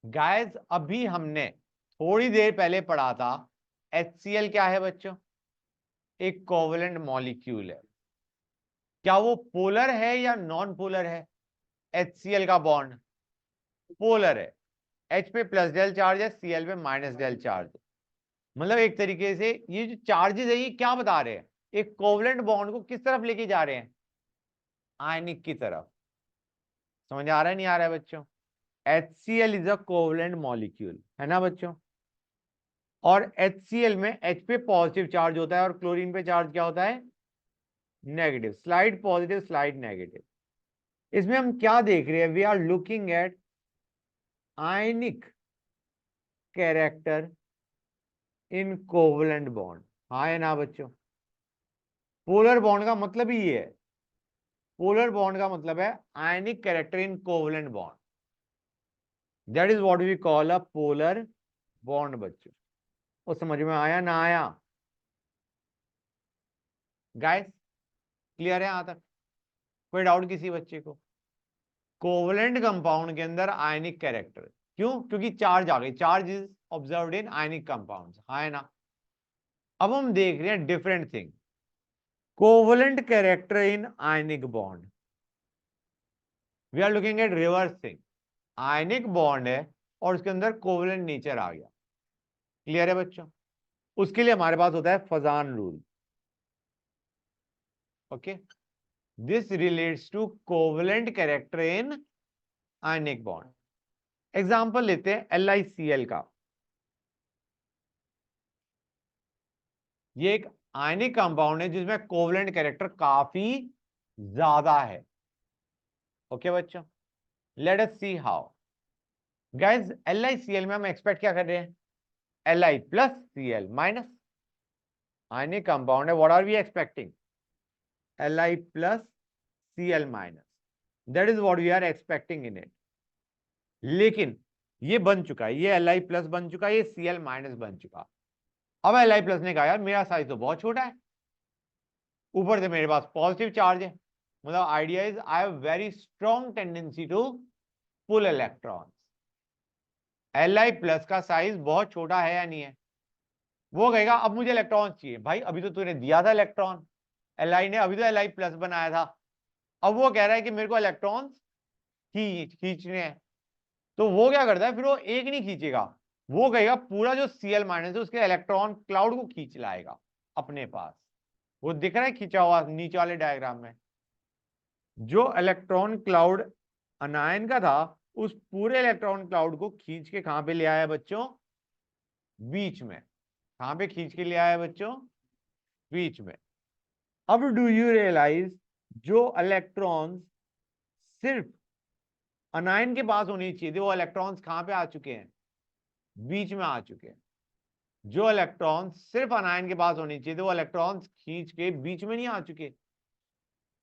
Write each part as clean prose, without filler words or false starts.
Guys अभी हमने थोड़ी देर पहले पढ़ा था HCl क्या है बच्चों, एक कोवलेंट मॉलिक्यूल है। क्या वो पोलर है या नॉन पोलर है? HCl का बॉन्ड पोलर है। H पे प्लस डेल चार्ज है, Cl पे माइनस डेल चार्ज है। मतलब एक तरीके से ये जो चार्जेस है ये क्या बता रहे हैं, एक कोवलेंट बॉन्ड को किस तरफ लेके जा रहे हैं, आयनिक की तरफ। समझ आ रहा है नहीं आ रहा है बच्चों? HCl is a covalent molecule, है ना बच्चों। और HCl में H पे पॉजिटिव चार्ज होता है और क्लोरीन पे चार्ज क्या होता है, negative. Slide positive slide negative. इसमें हम क्या देख रहे हैं, we are looking at ionic character in covalent bond. हाँ है ना बच्चों? पोलर बॉन्ड का मतलब ही ये है, पोलर बॉन्ड का मतलब है ionic character in covalent bond. That is what we call a polar bond बच्चों। वो समझ में आया ना आया गाइस? क्लियर है यहां तक? कोई डाउट किसी बच्चे को? कोवलेंट कंपाउंड के अंदर आयनिक कैरेक्टर, क्यों? क्योंकि चार्ज आ गई, charge is observed in ionic compounds, हाँ है ना। अब हम देख रहे हैं different thing, covalent character in ionic bond. We are looking at reverse thing, ionic bond है और उसके अंदर कोवलेंट नेचर आ गया। क्लियर है बच्चों? उसके लिए हमारे पास होता है Fajans rule. Okay, this relates to covalent character in ionic bond. Example लेते हैं LiCl का। ये एक आयनिक कंपाउंड है जिसमें कोवलेंट कैरेक्टर काफी ज्यादा है। ओके बच्चों, let us see how. Guys LiCl में हम एक्सपेक्ट क्या कर रहे हैं, Li plus Cl minus, ionic compound है, what are we expecting, Li plus Cl minus. That is what we are expecting in it. लेकिन ये बन चुका है, ये Li प्लस बन चुका है, ये Cl माइनस बन चुका। अब Li प्लस ने कहा यार मेरा साइज तो बहुत छोटा है, ऊपर से मेरे पास पॉजिटिव चार्ज है, मतलब idea is I have very strong tendency to pull electrons. Li plus का साइज बहुत छोटा है या नहीं है? वो कहेगा अब मुझे इलेक्ट्रॉन चाहिए। भाई अभी तो तूने दिया था इलेक्ट्रॉन, Li ने अभी तो Li प्लस बनाया था, अब वो कह रहा है कि मेरे को इलेक्ट्रॉन खींचने हैं। तो वो क्या करता है, फिर वो एक नहीं खींचेगा, वो कहेगा पूरा जो Cl माइनस है उसके इलेक्ट्रॉन क्लाउड को खींच लाएगा अपने पास। वो दिख रहा है खींचा हुआ नीचे वाले डायग्राम में, जो इलेक्ट्रॉन क्लाउड अनायन का था उस पूरे इलेक्ट्रॉन क्लाउड को खींच के कहां पे ले आया बच्चों, बीच में। कहां पे खींच के ले आया बच्चों, बीच में। अब डू यू रियलाइज, जो इलेक्ट्रॉन सिर्फ अनायन के पास होनी चाहिए थी वो इलेक्ट्रॉन्स कहां पे आ चुके हैं, बीच में आ चुके हैं। जो इलेक्ट्रॉन सिर्फ अनायन के पास होनी चाहिए थे वो इलेक्ट्रॉन्स खींच के बीच में नहीं आ चुके।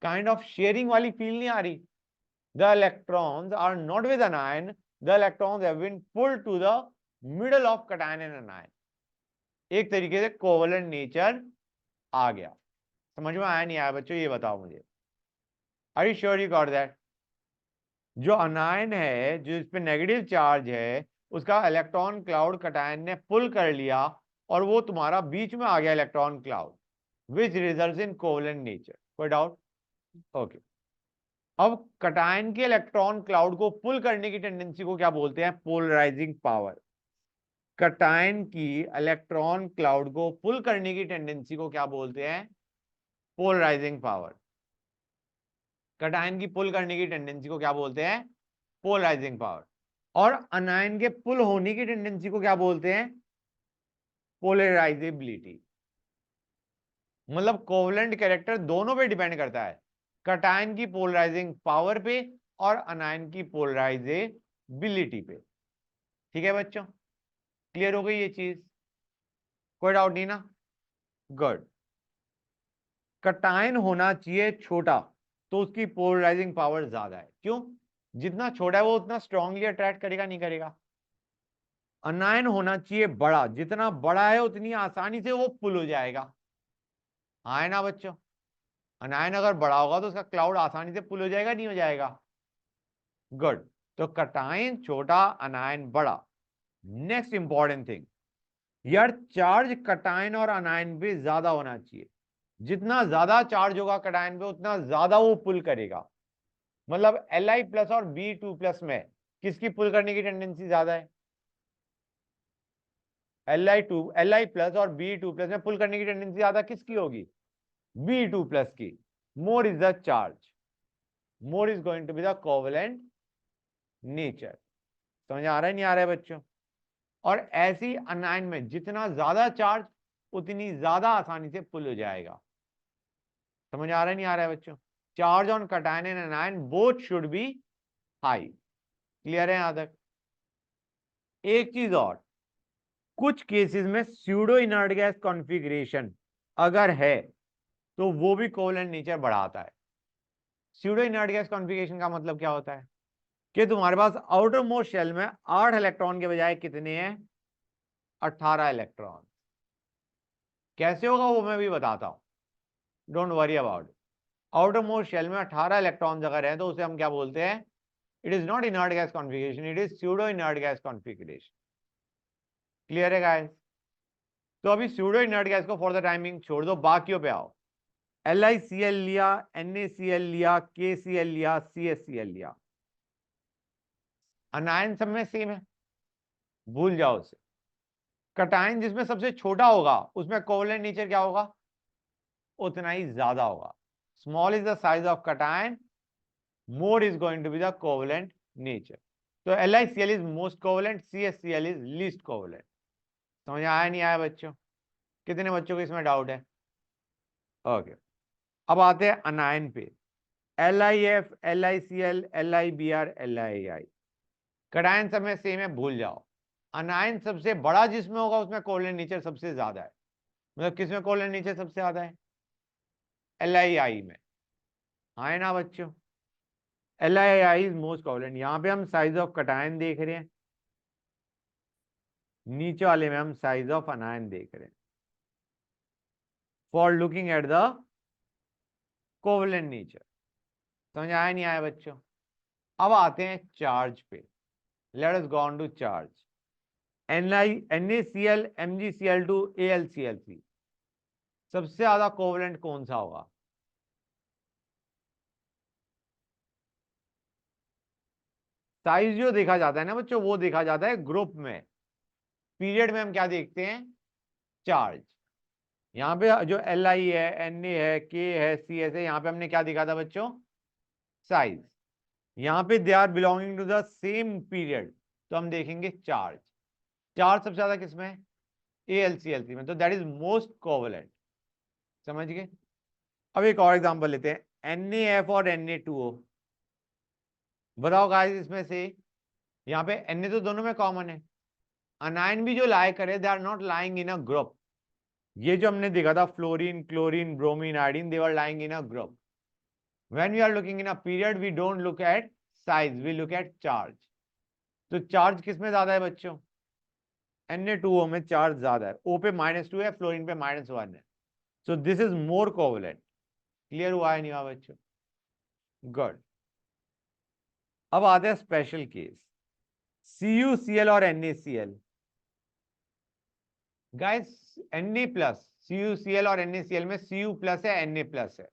काइंड ऑफ शेयरिंग वाली फील नहीं आ रही? the electrons are not with anion, the electrons have been pulled to the middle of cation and anion। एक तरीके से कोवलेंट नेचर आ गया। समझ में आया नहीं आया बच्चों, ये बताओ मुझे। Are you sure you got that? जो अनायन है, जो इस पे नेगेटिव चार्ज है, उसका इलेक्ट्रॉन क्लाउड कटायन ने पुल कर लिया और वो तुम्हारा बीच में आ गया electron cloud, which results in covalent nature. कोई डाउट? ओके। अब कटायन के इलेक्ट्रॉन क्लाउड को पुल करने की टेंडेंसी को क्या बोलते हैं, पोलराइजिंग पावर। कटायन की इलेक्ट्रॉन क्लाउड को पुल करने की टेंडेंसी को क्या बोलते हैं, पोलराइजिंग पावर। कटायन की पुल करने की टेंडेंसी को क्या बोलते हैं, पोलराइजिंग पावर। और अनायन के पुल होने की टेंडेंसी को क्या बोलते हैं, पोलराइजेबिलिटी। मतलब कोवलेंट कैरेक्टर दोनों पे डिपेंड करता है, कटायन की पोलराइजिंग पावर पे और अनायन की पोलराइजेबिलिटी पे। ठीक है बच्चों, क्लियर हो गई ये चीज? कोई डाउट नहीं ना? गुड। कटायन होना चाहिए छोटा तो उसकी पोलराइजिंग पावर ज्यादा है, क्यों? जितना छोटा है वो उतना स्ट्रांगली अट्रैक्ट करेगा नहीं करेगा। अनायन होना चाहिए बड़ा, जितना बड़ा है उतनी आसानी से वो पुल हो जाएगा। हाँ है ना बच्चों? अनायन अगर बड़ा होगा तो उसका क्लाउड आसानी से पुल हो जाएगा नहीं हो जाएगा? गुड। तो कटायन छोटा, अनायन बड़ा। नेक्स्ट इंपॉर्टेंट थिंग यार, चार्ज कटायन और अनायन पे ज्यादा होना चाहिए। जितना ज्यादा चार्ज होगा कटायन पे उतना ज्यादा वो पुल करेगा। मतलब Li प्लस और B2 प्लस में किसकी पुल करने की टेंडेंसी ज्यादा है? Li प्लस और B2 प्लस में पुल करने की टेंडेंसी ज्यादा किसकी होगी? B2 प्लस की। More is the charge, more is going to be the covalent nature. समझ आ रहा है नहीं आ रहा है बच्चों? और ऐसी अनायन में जितना ज्यादा चार्ज उतनी ज्यादा आसानी से पुल हो जाएगा। समझ आ रहा है नहीं आ रहा है बच्चों? Charge on cation and अनायन both should be high. Clear है यहां तक? एक चीज और, कुछ केसेस में स्यूडो इनर्ट गैस कॉन्फ़िगरेशन अगर है तो वो भी कोवेलेंट नेचर बढ़ाता है। स्यूडो इनर्ट गैस कॉन्फ़िगरेशन का मतलब क्या होता है कि तुम्हारे पास आउटर मोस्ट शेल में 8 इलेक्ट्रॉन के बजाय कितने हैं? 18 इलेक्ट्रॉन। कैसे होगा वो मैं भी बताता हूं, don't worry about. Outermost shell में 18 इलेक्ट्रॉन अगर है तो उसे हम क्या बोलते हैं? It is not inert gas configuration, it is pseudo inert gas configuration. Clear है गाइस? तो अभी स्यूडो इनर्ट गैस को फॉर द टाइमिंग छोड़ दो, बाकियों पे आओ। LiCl लिया, NaCl लिया, KCl लिया, CaCl लिया, अनायन सब में सेम है, भूल जाओ उसे। कटायन जिसमें सबसे छोटा होगा उसमें कोवेलेंट नेचर क्या होगा? उतना ही ज्यादा होगा। Small is the size of cation, more is going to be the covalent nature. तो LiCl is most covalent, CaCl is least covalent. समझ आया नहीं आया बच्चों? कितने बच्चों को इसमें डाउट है? ओके, अब आते हैं अनायन पे। LiF, LiCl, LiBr, LiI। Cation सब में सेम है, भूल जाओ। अनायन सबसे बड़ा जिसमें होगा उसमें कोवेलेंट नेचर सबसे ज्यादा है। मतलब किसमें कोवेलेंट नेचर सबसे ज्यादा है? LiI में। हाँ है ना बच्चों? LiI is most covalent. यहां पे हम साइज ऑफ कटायन देख रहे हैं, नीचे वाले में हम साइज ऑफ अनायन देख रहे हैं for looking at the covalent nature. समझ आया नहीं आया बच्चों? अब आते हैं चार्ज पे। Let us go on to charge. NaCl, MgCl2, AlCl3, सबसे ज्यादा कोवेलेंट कौन सा होगा? साइज जो देखा जाता है ना बच्चों वो देखा जाता है ग्रुप में। पीरियड में हम क्या देखते हैं? चार्ज। यहाँ पे जो Li है, Na है, K है, Cs है, यहाँ पे हमने क्या देखा था बच्चों? साइज। यहाँ पे they are belonging to the same period, तो हम देखेंगे चार्ज। चार्ज सबसे ज्यादा किसमें है? AlCl3 में, तो दैट इज मोस्ट कोवेलेंट। समझ गए? अब एक और एग्जांपल लेते हैं, NaF और Na2O। बताओ गाइस इसमें से, यहाँ पे Na तो दोनों में कॉमन है, अनायन भी जो लाई करे they are not lying in a group. ये जो हमने देखा था fluorine, chlorine, bromine, iodine, they are lying in a group. When we are looking in a period we don't look at size, we look at charge. तो charge किसमें ज्यादा है बच्चों? Na2O में चार्ज ज्यादा है। O पे -2 है, फ्लोरीन पे -1 है, so this is more covalent. Clear हुआ है नहीं हुआ बच्चों? गुड। अब आते हैं स्पेशल केस, CuCl और NaCl। Guys Na plus, CuCl और NaCl में Cu प्लस है, Na प्लस है।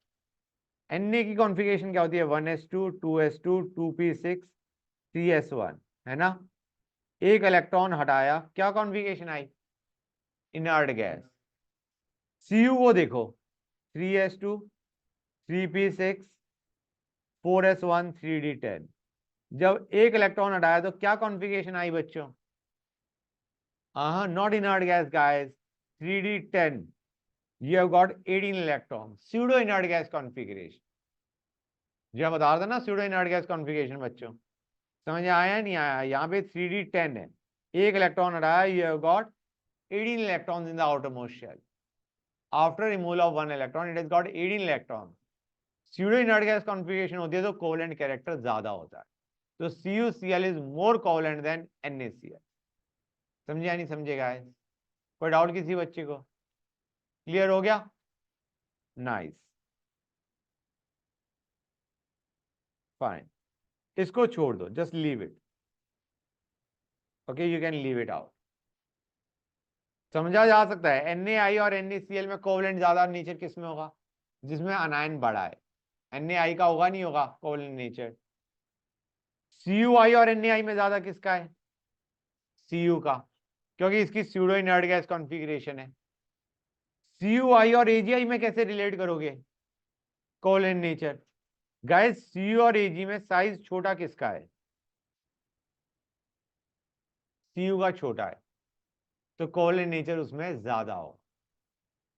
Na की कॉन्फ़िगरेशन क्या होती है? 1s2, 2s2, 2p6, 3s1, है ना? एक इलेक्ट्रॉन हटाया, क्या कॉन्फ़िगरेशन आई? Inert gas. Cu को देखो, 3s2, 3p6, 4s1, 3d10। जब एक इलेक्ट्रॉन हटाया तो क्या कॉन्फ़िगरेशन आई बच्चों? Not inert gas guys, 3d10। You have got 18 electrons, pseudo inert gas configuration। जो मैं बता रहा था ना pseudo inert gas configuration बच्चों, समझ आया नहीं आया? यहाँ पे 3d10 है, एक इलेक्ट्रॉन हटाया, you have got 18 electrons in the outermost shell। After removal of one electron, it has got 18 electrons। pseudo inert gas configuration होती है तो कोवेलेंट कैरेक्टर ज्यादा होता है, तो CuCl is more covalent than NaCl। समझे या नहीं समझे गाइस? कोई डाउट किसी बच्चे को? क्लियर हो गया? Nice, fine. इसको छोड़ दो, just leave it. Okay, you can leave it out. समझा जा सकता है। NaI और NaCl में कोवलेंट ज्यादा नेचर किस में होगा? जिसमें अनायन बड़ा है। NaI का होगा नहीं होगा कोवलेंट नेचर? CuI और NaI में ज्यादा किसका है? Cu का, क्योंकि इसकी स्यूडो इनर्ट गैस कॉन्फ़िगरेशन है। CuI और AgI में कैसे रिलेट करोगे कोवलेंट नेचर? गाइस Cu और Ag में साइज छोटा किसका है? Cu का छोटा है, तो कोवलेंट नेचर उसमें ज्यादा हो।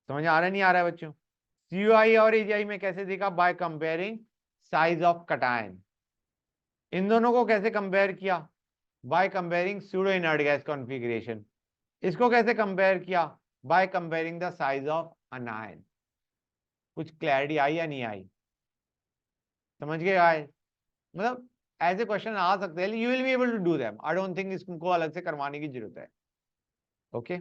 समझ आ रहा है नहीं आ रहा है बच्चों? CuI और AgI में कैसे देखा? By comparing size of cation. इन दोनों को कैसे कंपेयर किया? By comparing pseudo inert gas configuration. इसको कैसे कंपेयर किया? By comparing the size of anion. कुछ क्लैरिटी आई या नहीं आई? समझ गए आए? मतलब ऐसे क्वेश्चन आ सकते हैं, you will be able to do them. I don't think इसको अलग से करवाने की जरूरत है। Okay,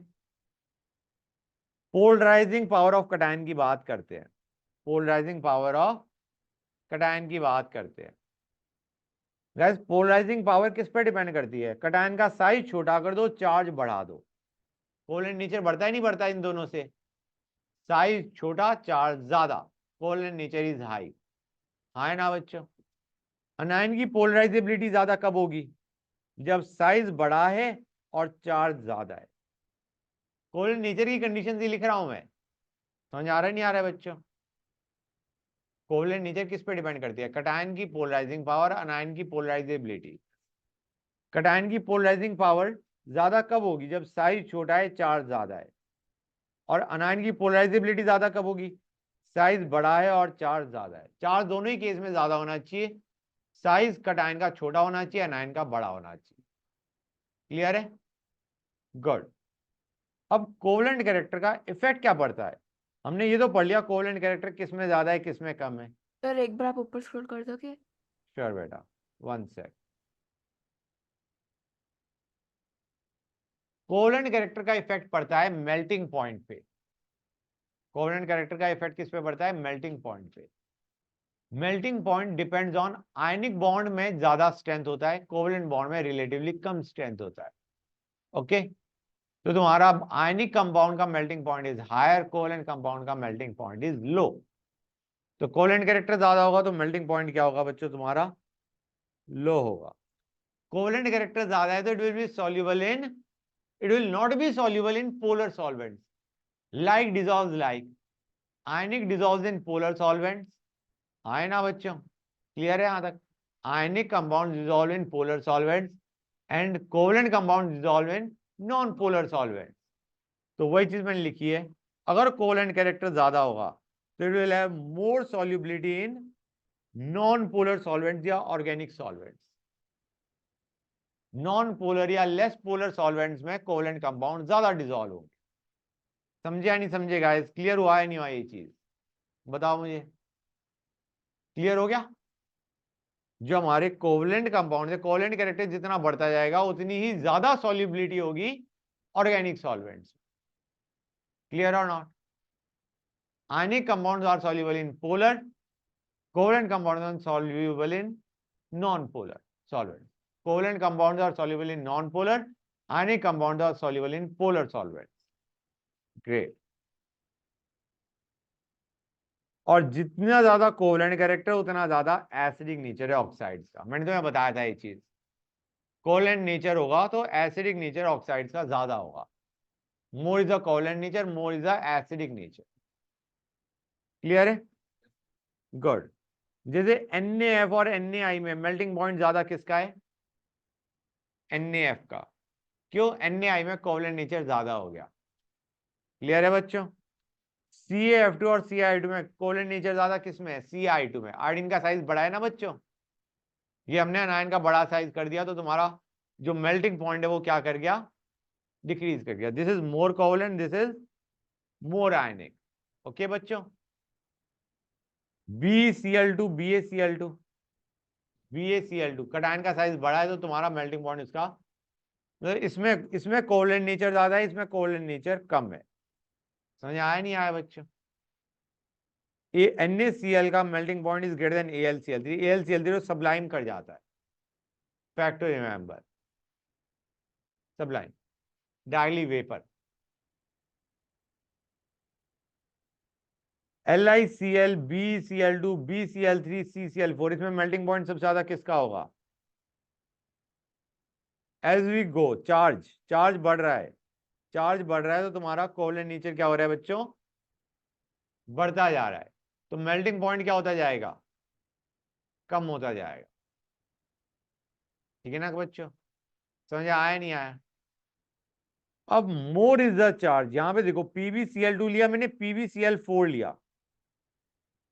polarising power of cation की बात करते हैं। पोलराइजिंग पावर ऑफ कटायन की बात करते हैं। गाइस पोलराइजिंग पावर किस पे डिपेंड करती है? कटायन का साइज छोटा कर दो, चार्ज बढ़ा दो। कोवलेंट नेचर बढ़ता ही नहीं बढ़ता इन दोनों से? साइज छोटा, चार्ज ज्यादा, कोवलेंट नेचर इज हाई। हाँ है ना बच्चों? अनायन की पोलराइजेबिलिटी ज्यादा कब होगी? जब साइज बड़ा है और चार्ज ज्यादा है। कोवलेंट नेचर की कंडीशन से लिख रहा हूं मैं। समझ आ रहा है नहीं आ रहा है बच्चों? कोवलेंट नेचर किस पे डिपेंड करती है? कटायन की पोलराइजिंग पावर, अनायन की पोलराइजेबिलिटी। कटायन की पोलराइजिंग पावर ज्यादा कब होगी? जब साइज छोटा है, चार्ज ज्यादा है। और अनायन की पोलराइजेबिलिटी ज्यादा कब होगी? साइज बड़ा है और चार्ज ज्यादा है। चार्ज दोनों ही केस में ज्यादा होना चाहिए। साइज कटायन का छोटा होना चाहिए, अनायन का बड़ा होना चाहिए। क्लियर है? गुड। अब कोवलेंट कैरेक्टर का इफेक्ट क्या पड़ता है? हमने ये तो पढ़ लिया कोवलेंट कैरेक्टर किस में ज्यादा है, किस में कम है। सर एक बार आप ऊपर स्क्रॉल कर दोगे? श्योर बेटा, 1 सेक। कोवलेंट कैरेक्टर का इफेक्ट पड़ता है मेल्टिंग पॉइंट पे। कोवलेंट कैरेक्टर का इफेक्ट किस पे पड़ता है? मेल्टिंग पॉइंट पे। Melting point depends on ionic bond में ज्यादा स्ट्रेंथ होता है, कोवलेंट बॉन्ड में रिलेटिवली कम स्ट्रेंथ होता है। ओके, तो तुम्हारा आयनिक कंपाउंड का melting point is higher, covalent compound का मेल्टिंग पॉइंट इज लो। तो कोवलेंट कैरेक्टर ज्यादा होगा तो मेल्टिंग पॉइंट क्या होगा बच्चों तुम्हारा? लो होगा। कोवलेंट कैरेक्टर ज्यादा है तो it will be soluble in, it will not be soluble in polar solvents, like dissolves like. Ionic dissolves in polar solvents. है ना बच्चों? क्लियर है यहां तक? Ionic compound dissolve in polar solvents and covalent compound dissolve in non polar solvents. तो वही चीज मैंने लिखी है। अगर कोवलेंट कैरेक्टर ज्यादा होगा तो it will have more solubility in non polar solvents या ऑर्गेनिक सॉल्वेंट्स। नॉन पोलर या लेस पोलर सॉल्वेंट्स में कोवलेंट कंपाउंड ज्यादा डिसॉल्व होंगे। समझे या नहीं समझे गाइस? क्लियर हुआ है नहीं हुआ ये चीज? बताओ मुझे, क्लियर हो गया? जो हमारे कोवलेंट कंपाउंड है, कोवलेंट कैरेक्टर जितना बढ़ता जाएगा उतनी ही ज्यादा सॉल्युबिलिटी होगी ऑर्गेनिक सॉल्वेंट्स। क्लियर और not? Ionic compounds are soluble in polar, covalent compounds are soluble in non polar solvents. Covalent compounds are soluble in non polar, ionic compounds are soluble in polar solvents. Great. और जितना ज्यादा covalent character उतना ज्यादा acidic nature है oxides का। मैंने तुम्हें बताया था ये चीज। कोवलेंट नेचर होगा तो एसिडिक नेचर ऑक्साइड्स का ज्यादा होगा। मोर is the covalent nature, more is the acidic nature. Clear है? गुड। जैसे NaF और NaI में मेल्टिंग पॉइंट ज्यादा किसका है? NaF का। क्यों? NaI में कोवलेंट नेचर ज्यादा हो गया। क्लियर है बच्चों? CaF2 और CI2 में कोवलेंट नेचर ज्यादा किस में है? CI2 में। आयोडीन का साइज बड़ा है ना बच्चों, ये हमने अनायन का बड़ा साइज कर दिया तो तुम्हारा जो मेल्टिंग पॉइंट है वो क्या कर गया? डिक्रीज कर गया। This is more covalent, this is more ionic. Okay बच्चों? BeCl2, BaCl2, BaCl2 कटायन का साइज बड़ा है तो तुम्हारा मेल्टिंग पॉइंट इसका, मतलब इसमें इसमें कोवलेंट नेचर ज्यादा है, इसमें कोवलेंट नेचर कम है। समझ आया नहीं आया बच्चों? ये NaCl का melting point is greater than AlCl3। AlCl3 sublime कर जाता है। फैक्ट टू रिमेंबर, सबलाइन, डार्ली vapour, LiCl, BCl2, BCl3, CCl4, इसमें मेल्टिंग पॉइंट सबसे ज्यादा किसका होगा? एज वी गो, चार्ज बढ़ रहा है, चार्ज बढ़ रहा है तो तुम्हारा कोवलेंट नेचर क्या हो रहा है बच्चों? बढ़ता जा रहा है, तो मेल्टिंग पॉइंट क्या होता जाएगा? कम होता जाएगा। ठीक है ना बच्चों, समझ आया नहीं आया? अब मोर इज द चार्ज, यहां पे देखो PbCl2 लिया मैंने, PbCl4 लिया,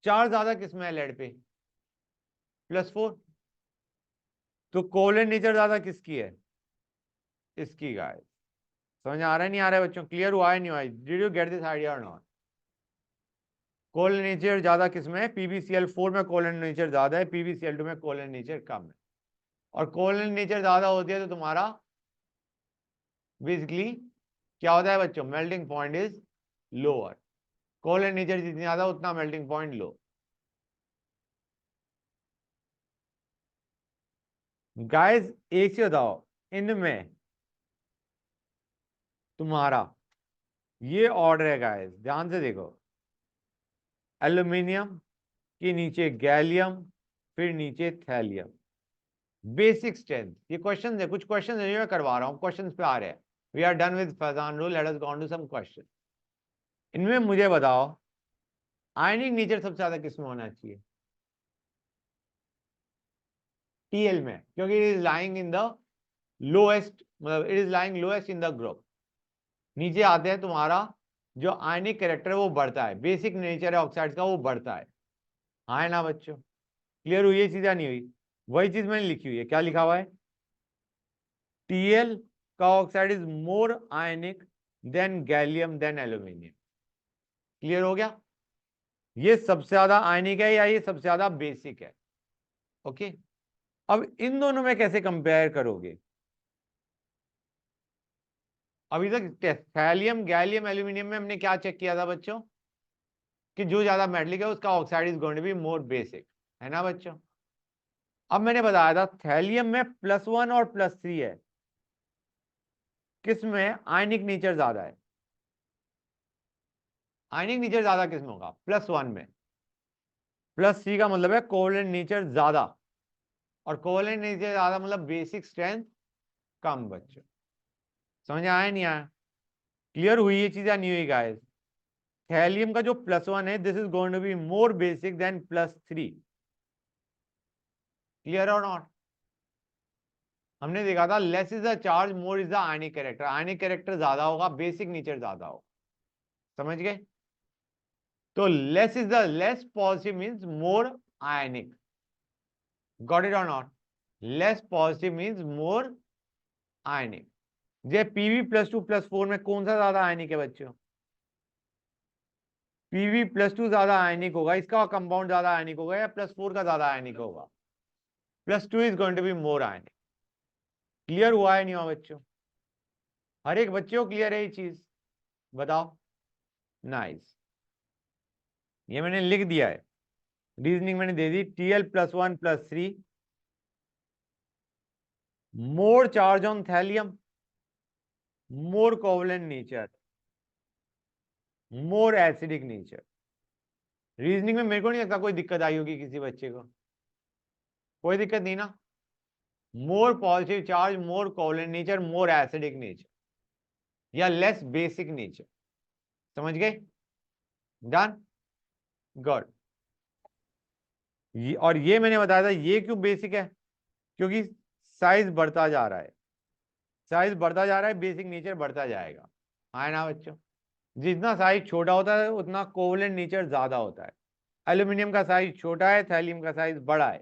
चार्ज ज्यादा किसमें है लेड पे? +4। तो कोवलेंट नेचर ज्यादा किसकी है? इसकी गाइस। समझ आ रहा है नहीं आ रहा है बच्चों? क्लियर हुआ है नहीं हुआ? Did you get this idea और नॉट? कोवलेंट नेचर ज्यादा किसमें है? PbCl4 में कोवलेंट नेचर ज्यादा है, PbCl2 में कोवलेंट नेचर कम है। और कोवलेंट नेचर ज्यादा होती है तो तुम्हारा बेसिकली क्या होता है बच्चों? Melting point is lower. Covalent nature जितनी ज्यादा उतना मेल्टिंग पॉइंट लो। गाइस एक चीज बताओ, इनमें तुम्हारा ये ऑर्डर है गाइस, ध्यान से देखो, एल्यूमिनियम के नीचे गैलियम, फिर नीचे थैलियम। बेसिक स्ट्रेंथ, ये क्वेश्चन है, कुछ क्वेश्चन है जो मैं करवा रहा हूँ, क्वेश्चन पे आ रहे हैं। We are done with Fajans rule, let us go on to some question. इनमें मुझे बताओ आयनिक नेचर सबसे ज्यादा किसमें होना चाहिए? Tl में, क्योंकि it is lying in the lowest, मतलब it is lying lowest in the group. नीचे आते हैं तुम्हारा जो आयनिक कैरेक्टर है वो बढ़ता है, बेसिक नेचर है ऑक्साइड का वो बढ़ता है। हाँ है ना बच्चों? क्लियर हुई ये चीज या नहीं हुई? वही चीज मैंने लिखी हुई है, क्या लिखा हुआ है? Tl का oxide is more ionic than gallium than aluminium. Clear हो गया? ये सबसे ज्यादा आयनिक है या ये सबसे ज्यादा बेसिक है? ओके, अब इन दोनों में कैसे कंपेयर करोगे? अभी तक थैलियम गैलियम एल्यूमिनियम में हमने क्या चेक किया था बच्चों? कि जो ज्यादा मेटलिक है उसका oxide is going to be more basic, है ना बच्चों? अब मैंने बताया था थैलियम में +1 और +3 है, किसमें आयनिक नेचर ज्यादा है? आयनिक नेचर ज्यादा किसमें होगा? +1 में। +3 का मतलब है कोवलेंट नेचर ज्यादा, और कोवलेंट नेचर ज्यादा मतलब बेसिक स्ट्रेंथ कम बच्चों। समझ आया नहीं आया? क्लियर हुई ये चीज या नहीं हुई गाइस? थैलियम का जो +1 है this is going to be more basic than +3। Clear और नॉट? हमने देखा था less is the charge more is the ionic character, ionic character ज्यादा होगा, बेसिक नेचर ज्यादा होगा। समझ गए? तो less is the less positive means more ionic. Got it और not? Less positive means more ionic. जे Pb+2+4 में कौन सा ज्यादा आयनिक है बच्चों? Pb+2 ज्यादा आयनिक होगा, इसका कंपाउंड ज्यादा आयनिक होगा, या +4 का ज्यादा आयनिक होगा? +2 is going to be more ionic. Clear हुआ है नहीं हुआ बच्चों? हर एक बच्चे को क्लियर है ये चीज? बताओ। नाइस, ये मैंने लिख दिया है, रीजनिंग मैंने दे दी। Tl+1+3 more charge on thallium, more covalent nature, more acidic nature. Reasoning में मेरे को नहीं लगता कोई दिक्कत आई होगी किसी बच्चे को, कोई दिक्कत नहीं ना? More positive charge, more covalent nature, more acidic nature, या लेस बेसिक नेचर। समझ गए? Done, good. और ये मैंने बताया था ये क्यों बेसिक है, क्योंकि साइज बढ़ता जा रहा है, साइज बढ़ता जा रहा है, बेसिक नेचर बढ़ता जाएगा। हाँ ना बच्चों? जितना साइज छोटा होता है उतना कोवलेंट नेचर ज्यादा होता है। एल्यूमिनियम का साइज छोटा है, थैलियम का साइज बड़ा है,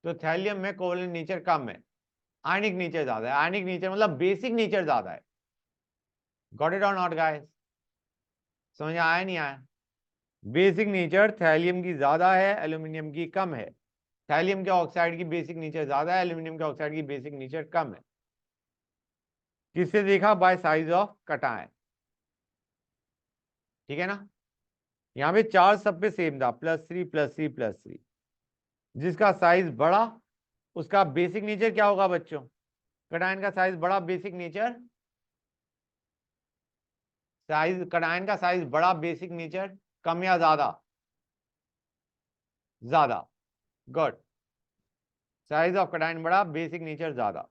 तो थैलियम में कोवलेंट नेचर कम है, आयनिक नेचर ज्यादा है। आयनिक नेचर मतलब बेसिक नेचर ज्यादा है। गॉट इट और नॉट गाइस? समझ आया नहीं आया? बेसिक नेचर थैलियम की ज्यादा है, एल्यूमिनियम की कम है। थैलियम के ऑक्साइड की बेसिक नेचर ज्यादा है, एल्यूमिनियम के ऑक्साइड की बेसिक नेचर कम है। किससे देखा? Bye size of cation. ठीक है ना? यहाँ पे चार्ज सब पे सेम था, +3 +3 +3। जिसका साइज बड़ा उसका बेसिक नेचर क्या होगा बच्चों? कैटायन का साइज बड़ा, बेसिक नेचर साइज, कैटायन का साइज बड़ा, बेसिक नेचर कम या ज्यादा? ज्यादा। गुड। साइज ऑफ कैटायन बड़ा, बेसिक नेचर ज्यादा।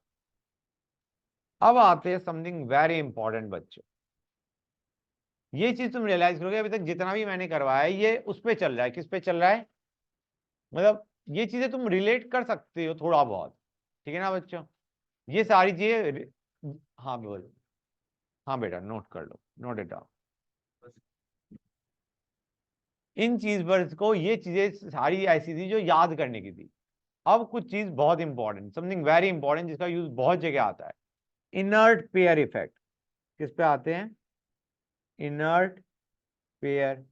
अब आते हैं समथिंग वेरी इंपॉर्टेंट बच्चों। ये चीज तुम रियलाइज करोगे, अभी तक जितना भी मैंने करवाया है ये उस पे चल रहा है। किस पे चल रहा है? मतलब ये चीजें तुम रिलेट कर सकते हो थोड़ा बहुत, ठीक है ना बच्चों? ये सारी चीजें, हाँ बोल, हाँ बेटा नोट कर लो, नोट इट डाउन। इन चीज पर को, ये चीजें सारी ऐसी थी जो याद करने की थी। अब कुछ चीज बहुत इंपॉर्टेंट, समथिंग वेरी इंपॉर्टेंट, जिसका यूज बहुत जगह आता है। Inert pair effect. किस पे आते हैं? Inert pair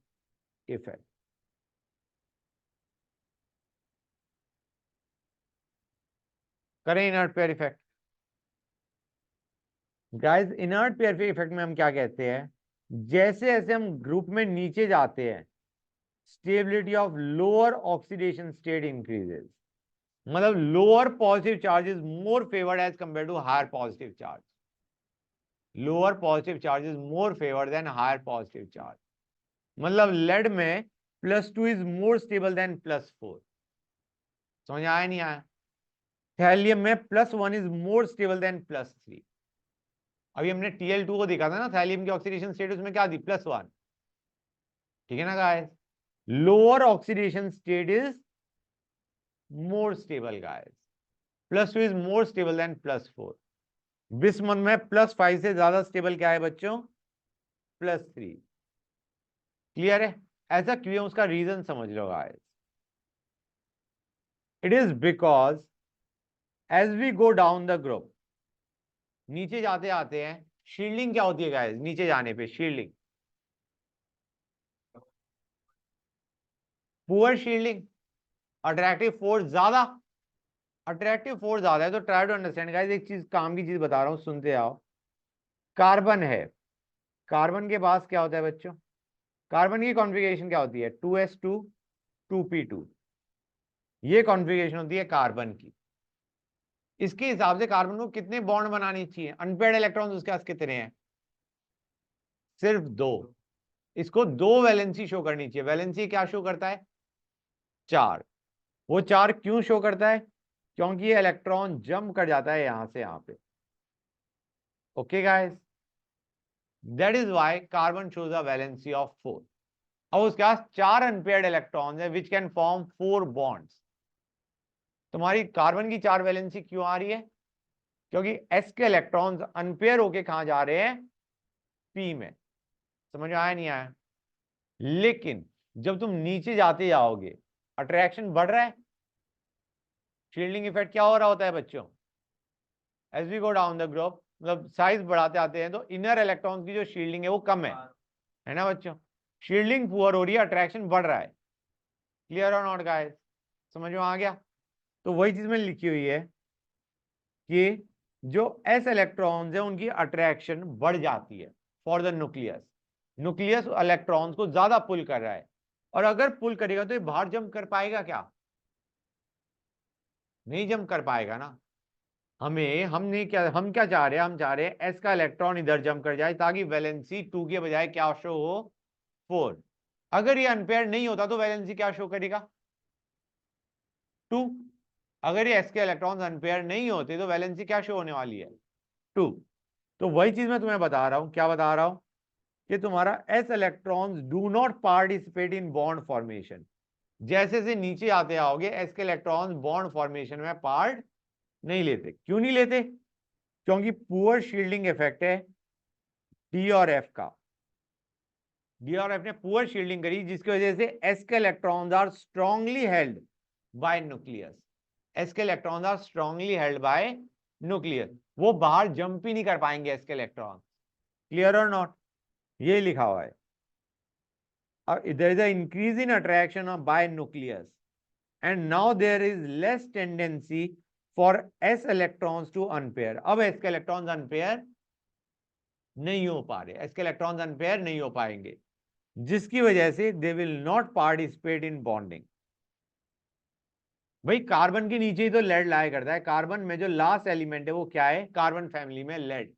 effect. करें inert pair effect. Guys inert pair effect में हम क्या कहते हैं? जैसे जैसे हम ग्रुप में नीचे जाते हैं, stability of lower oxidation state increases. मतलब lower positive charge is more favoured as compare to higher positive charge. Lower positive charge is more favoured than higher positive charge. मतलब लेड में +2 इज मोर स्टेबल देन +4। समझ आया नहीं आया? Thallium में +1 is more stable then +3। अभी हमने Tl2 को देखा था ना, थैलियम की ऑक्सीडेशन स्टेट उसमें क्या थी? +1। ठीक है ना guys? Lower oxidation state is more stable guys. +2 is more stable than +4। Bismuth में +5 से ज्यादा स्टेबल क्या है बच्चों? +3। क्लियर है? ऐसा क्यों है उसका रीजन समझ लो guys. It is because as we go down the group, नीचे जाते आते हैं, शील्डिंग क्या होती है गाइस? नीचे जाने पे shielding, poor shielding, attractive force ज्यादा। अट्रैक्टिव फोर्स ज्यादा है तो ट्राई टू अंडरस्टैंड गाइस, एक चीज काम की चीज बता रहा हूं, सुनते आओ। कार्बन है, कार्बन के पास क्या होता है बच्चों? कार्बन की कॉन्फ़िगरेशन क्या होती है? 2s2 2p2। ये कॉन्फ़िगरेशन होती है कार्बन की। इसके हिसाब से कार्बन को कितने बॉन्ड बनाने चाहिए? अनपेयर्ड इलेक्ट्रॉन्स उसके पास कितने हैं? सिर्फ 2। इसको 2 वैलेंसी शो करनी चाहिए। वैलेंसी क्या शो करता है? 4। वो 4 क्यों शो करता है? क्योंकि ये इलेक्ट्रॉन जंप कर जाता है यहां से यहां पे। Okay guys, that is why carbon shows a valency of 4। अब उसके पास 4 अनपेयर्ड इलेक्ट्रॉन्स है विच कैन फॉर्म 4 बॉन्ड्स। तुम्हारी कार्बन की 4 वैलेंसी क्यों आ रही है? क्योंकि s के इलेक्ट्रॉन्स अनपेयर होके कहां जा रहे हैं? p में। समझ आया नहीं आया? लेकिन जब तुम नीचे जाते जाओगे, अट्रैक्शन बढ़ रहा है, शील्डिंग इफेक्ट क्या हो रहा होता है बच्चों? As we go down the group, मतलब साइज बढ़ाते आते हैं तो इनर इलेक्ट्रॉन्स की जो शील्डिंग है वो कम है ना बच्चों? शील्डिंग पुअर हो रही है, अट्रैक्शन बढ़ रहा है। क्लियर और नॉट गाइस? समझ में आ गया? तो वही चीज मैंने लिखी हुई है कि जो s इलेक्ट्रॉन्स है उनकी अट्रैक्शन बढ़ जाती है for the nucleus. Nucleus electrons को ज्यादा पुल कर रहा है, और अगर पुल करेगा तो ये बाहर जंप कर पाएगा क्या? नहीं जंप कर पाएगा ना। हम क्या चाह रहे हैं? हम चाह रहे हैं s का इलेक्ट्रॉन इधर जंप कर जाए ताकि वैलेंसी 2 के बजाय क्या शो हो? 4। अगर ये अनपेयर नहीं होता तो वैलेंसी क्या शो करेगा? 2। अगर ये s के इलेक्ट्रॉन्स अनपेयर नहीं होते तो वैलेंसी क्या शो होने वाली है? 2। तो वही चीज मैं तुम्हें बता रहा हूं। क्या बता रहा हूं? कि तुम्हारा s electrons do not participate in bond formation. जैसे से नीचे आते आओगे s के इलेक्ट्रॉन्स बॉन्ड फॉर्मेशन में पार्ट नहीं लेते। क्यों नहीं लेते? क्योंकि पुअर शील्डिंग इफेक्ट है डी और एफ का। डी और एफ ने पुअर शील्डिंग करी, जिसकी वजह से s के electrons are strongly held by nucleus. s के electrons are strongly held by nucleus. वो बाहर जंप ही नहीं कर पाएंगे s के इलेक्ट्रॉन। क्लियर और नॉट? ये लिखा हुआ है। there is an increase in attraction of by nucleus, and now there is less tendency for s electrons to unpair. अब s के इलेक्ट्रॉन्स अनपेयर नहीं हो पा रहे, s के इलेक्ट्रॉन्स अनपेयर नहीं हो पाएंगे, जिसकी वजह से they will not participate in bonding. भाई कार्बन के नीचे ही तो लेड लाया करता है। कार्बन में जो लास्ट एलिमेंट है वो क्या है, कार्बन फैमिली में लेड।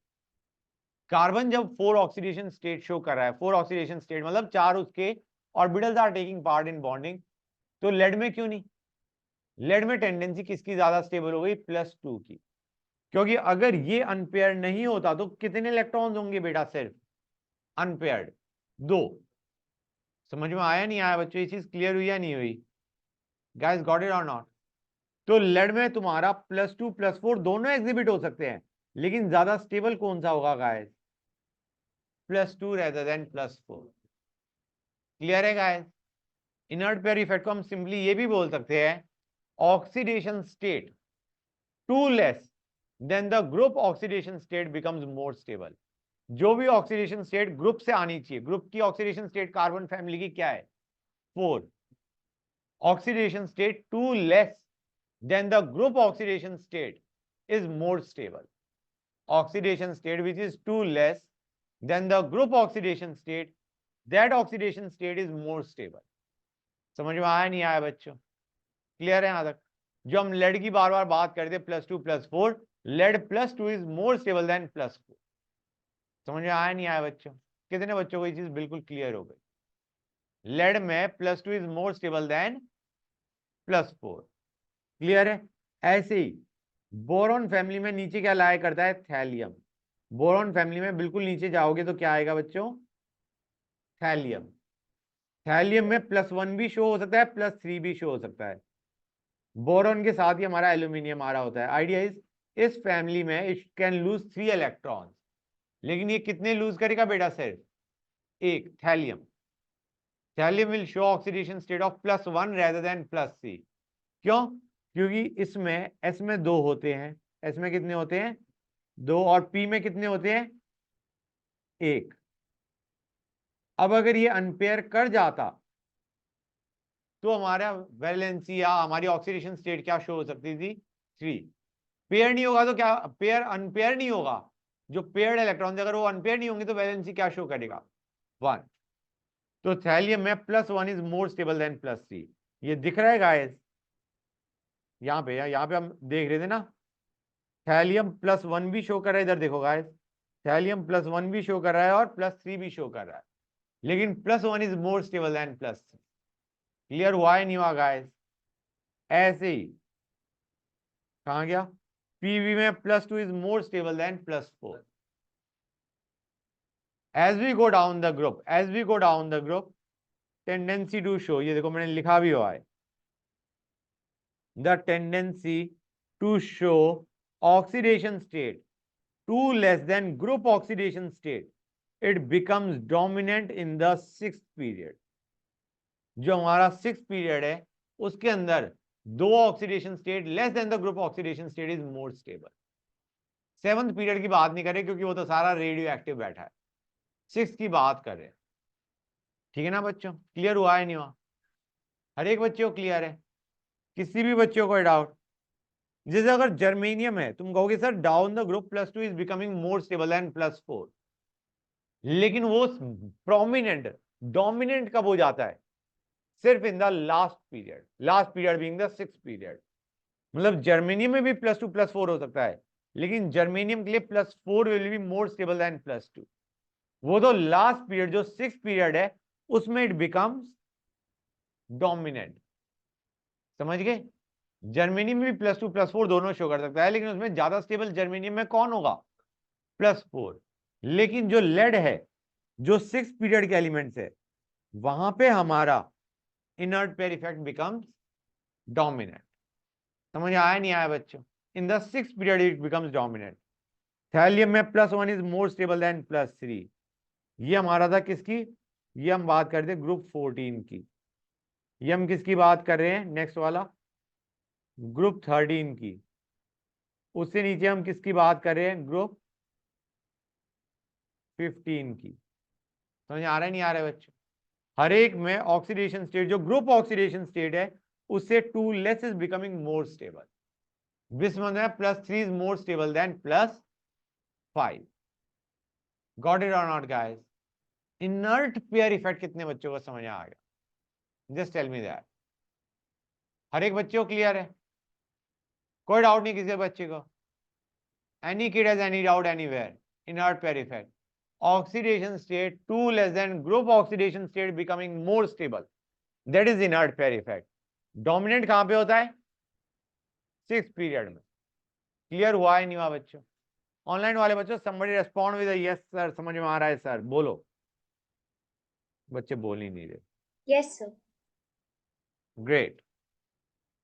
कार्बन जब 4 ऑक्सीडेशन स्टेट शो कर रहा है, 4 ऑक्सीडेशन स्टेट मतलब 4 उसके orbitals are taking part in bonding, तो लेड में क्यों नहीं? लेड में टेंडेंसी किसकी ज्यादा स्टेबल हो गई, +2 की। क्योंकि अगर ये अनपेयर्ड नहीं होता तो कितने इलेक्ट्रॉन्स होंगे बेटा, सिर्फ अनपेयर्ड 2। समझ में आया नहीं आया बच्चों, ये चीज क्लियर हुई या नहीं हुई? गाइस गॉट इट और नॉट? तो लेड में तुम्हारा +2 +4 दोनों एग्जिबिट हो सकते हैं, लेकिन ज्यादा स्टेबल कौन सा होगा गाइस, +2 रेदर देन +4। क्लियर है गाइस? इनर्ट पेयर इफेक्ट को हम सिंपली ये भी बोल सकते हैं, oxidation state two less than the group oxidation state becomes more stable. जो भी ऑक्सीडेशन स्टेट ग्रुप से आनी चाहिए, ग्रुप की ऑक्सीडेशन स्टेट कार्बन फैमिली की क्या है, 4। Oxidation state two less than the group oxidation state is more stable. oxidation state which is too less than the group oxidation state, that oxidation state is more stable। समझ में आया नहीं आया बच्चों? Clear है यहां तक? जो हम लेड की बार बार बात करते +2 +4, lead +2 is more stable than +4। समझ में आया नहीं आया बच्चों? कितने बच्चों को ये चीज बिल्कुल क्लियर हो गई? लेड में +2 is more stable than +4। Clear है? ऐसे ही बोरॉन फैमिली में नीचे क्या लाया करता है, थैलियम। बोरॉन फैमिली में बिल्कुल नीचे जाओगे तो क्या आएगा बच्चों, थैलियम। थैलियम में +1 भी शो हो सकता है, +3 भी शो हो सकता है। बोरॉन के साथ ही हमारा एल्यूमिनियम आ रहा होता है। आइडिया इस फैमिली में इट कैन लूज 3 इलेक्ट्रॉन्स, लेकिन ये कितने लूज करेगा बेटा, सिर्फ एक, thallium. Thallium will show oxidation state of +1 rather than +3। क्यों? क्योंकि इसमें एस में 2 होते हैं, एस में कितने होते हैं, 2, और पी में कितने होते हैं, 1। अब अगर ये अनपेयर कर जाता तो हमारा वैलेंसी या हमारी ऑक्सीडेशन स्टेट क्या शो हो सकती थी, 3। पेयर नहीं होगा तो क्या, पेयर अनपेयर नहीं होगा, जो पेयर्ड इलेक्ट्रॉन अगर वो अनपेयर नहीं होंगे तो वैलेंसी क्या शो करेगा, 1। तो थैलियम में +1 इज मोर स्टेबल देन +3। ये दिख रहा है गाइस? यहाँ पे हम देख रहे थे ना, थैलियम +1 भी शो कर रहा है, इधर देखो गाइस, थैलियम +1 भी शो कर रहा है और +3 भी शो कर रहा है, लेकिन +1 is more stable then +3। Clear हुआ है नहीं हुआ गाइस? ऐसे ही कहा गया, पीवी में +2 is more stable than +4। As we go down the group, as we go down the group, tendency to show, ये देखो मैंने लिखा भी हुआ है, the tendency to show oxidation state two less than group oxidation state, it becomes dominant in the 6th period. जो हमारा 6th period है उसके अंदर 2 oxidation state less than the group oxidation state is more stable. 7th period की बात नहीं कर रहे क्योंकि वो तो सारा रेडियो एक्टिव बैठा है, 6th की बात कर रहे हैं। ठीक है ना बच्चों? क्लियर हुआ है नहीं हुआ? हर एक बच्चे को क्लियर है? किसी भी बच्चों को डाउट? जैसे अगर जर्मेनियम है, तुम कहोगे sir down the group +2 is becoming more stable than +4, लेकिन वो प्रोमिनेंट डोमिनेंट कब हो जाता है, सिर्फ in the last period, last period being the 6th period. मतलब जर्मेनियम में भी +2 +4 हो सकता है, लेकिन जर्मेनियम के लिए +4 will be more stable then +2। वो तो लास्ट पीरियड जो 6th पीरियड है उसमें इट बिकम्स डोमिनेंट। समझ गए? जर्मेनियम में भी +2 +4 दोनों शो कर सकता है, लेकिन उसमें ज्यादा स्टेबल जर्मेनियम में कौन होगा, +4। लेकिन जो लेड है, जो 6th पीरियड के एलिमेंट्स है, वहां पे हमारा inert pair effect becomes dominant. समझ आया नहीं आया बच्चों? इन the 6th period it becomes dominant. Thallium में +1 इज मोर स्टेबल देन +3। ये हमारा था किसकी, ये हम बात करते ग्रुप 14 की। ये हम किसकी बात कर रहे हैं, नेक्स्ट वाला ग्रुप 13 की। उससे नीचे हम किसकी बात कर रहे हैं, ग्रुप 15 की। समझ आ रहा है नहीं आ रहा है बच्चों? हर एक में ऑक्सीडेशन स्टेट, जो ग्रुप ऑक्सीडेशन स्टेट है उससे 2 less is becoming more stable. Bismuth में +3 is more stable than +5। Got it और not guys? Inert pair effect कितने बच्चों को समझ आ गया? Just tell me that. हर एक बच्चे को क्लियर है? कोई डाउट नहीं किसी बच्चे को? Any kid has any doubt anywhere? Inert pair effect, oxidation state 2 less than group oxidation state becoming more stable, that is inert pair effect. Dominant कहां पे होता है? 6th पीरियड में। क्लियर हुआ है नहीं हुआ बच्चों? ऑनलाइन वाले बच्चों somebody respond with a yes sir, समझ में आ रहा है सर? बोलो। बच्चे बोल ही नहीं रहे। Yes, sir. ग्रेट।